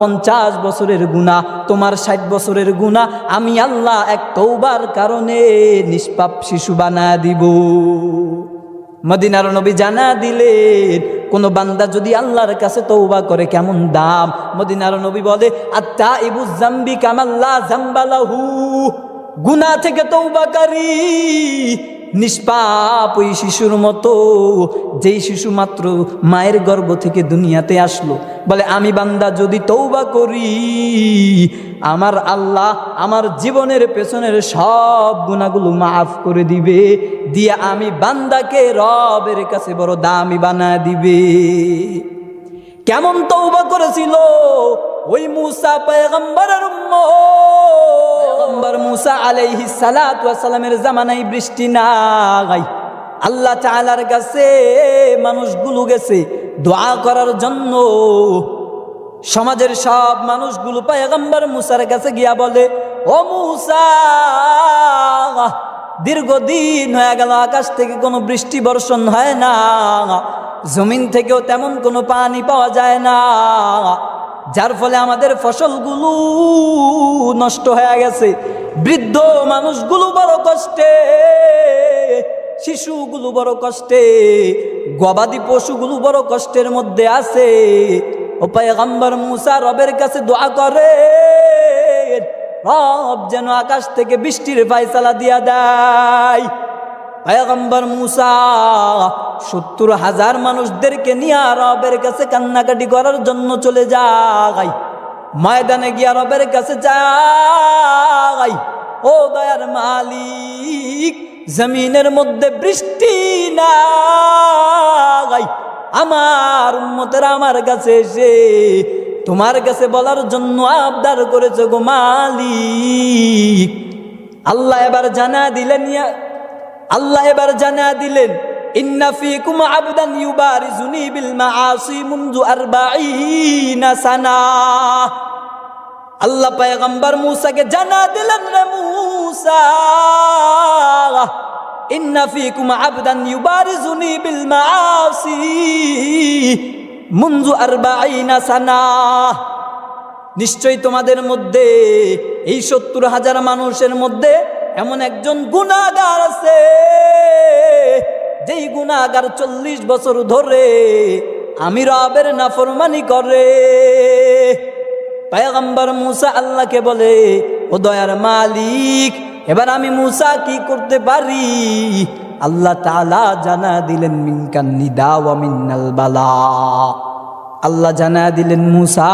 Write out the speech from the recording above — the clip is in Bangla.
50 বছরের গুনাহ, তোমার 60 বছরের গুনাহ আমি আল্লাহ এক তওবার কারণে নিষ্পাপ শিশু বানায়া দিব। মদিনার নবী জানা দিলেন কোন বান্দা যদি আল্লাহর কাছে তওবা করে কেমন দাম। মদিনার নবী বলে আত্তাইবু যামবি কামাল্লা যামবালাহু, গুনাহ থেকে তওবাকারী নিষ্পাপ ওই শিশুর মতো, যেই শিশু মাত্র মায়ের গর্ভ থেকে দুনিয়াতে আসলো। বলে আমি বান্দা যদি তওবা করি আমার আল্লাহ আমার জীবনের পেছনের সব গুনাহগুলো মাফ করে দিবে, দিয়ে আমি বান্দাকে রবের কাছে বড় দামি বানায় দিবে। কেমন তওবা করেছিল ওই মুসা পয়গম্বরের উম্মত। পয়গম্বর মুসা আলাইহিস সালাতু ওয়াস সালামের জামানায় বৃষ্টি নাই, আল্লাহ তাআলার কাছে মানুষগুলো গেছে দোয়া করার জন্য। সমাজের সব মানুষগুলো পয়গম্বর মুসার কাছে গিয়া বলে ও মুসা, দীর্ঘদিন হয়ে গেল আকাশ থেকে কোনো বৃষ্টি বর্ষণ হয় না, জমিন থেকেও তেমন কোনো পানি পাওয়া যায় না, যার ফলে আমাদের ফসলগুলো নষ্ট হয়ে গেছে। বৃদ্ধ মানুষগুলো বড় কষ্টে, শিশুগুলো বড় কষ্টে, গবাদি পশুগুলো বড় কষ্টের মধ্যে আছে। ও পয়গম্বর মুসা রবের কাছে দোয়া করে রব যেন আকাশ থেকে বৃষ্টির ফায়সালা দিয়া দেয়। পয়গম্বর মুসা 70,000 মানুষদেরকে নিয়ে রবের কাছে কান্নাকাটি করার জন্য চলে যায়। ময়দানে গিয়া রবের কাছে যায়, ও দয়ার মালিক জমিনের মধ্যে বৃষ্টি নাই, আমার উম্মতেরা আমার কাছে এসে তোমার কাছে বলার জন্য আবদার করেছে গো মালিক। আল্লাহ এবার জানা দিলেন ইন্না ফীকুম আবদান ইউবারিজুনি বিল মাআসি মুনযু 40 সানা। আল্লাহ পয়গম্বর মুসাকে জানা দিলেন রে মুসা, ইন্না ফীকুম আবদান ইউবারিজুনি বিল মাআসি মুনযু 40 সানা। নিশ্চয়ই তোমাদের মধ্যে এই 70,000 মানুষের মধ্যে এমন একজন গুনাহগার আছে, যেই গুনাহগার 40 বছর ধরে আমি রবের নাফরমানি করে। পয়গম্বর মুসা আল্লাহকে বলে ও দয়ার মালিক এবার আমি মুসা কি করতে পারি? আল্লাহ তাআলা জানা দিলেন মিনকান নিদা ওয়া মিনাল বালা। আল্লাহ জানা দিলেন মুসা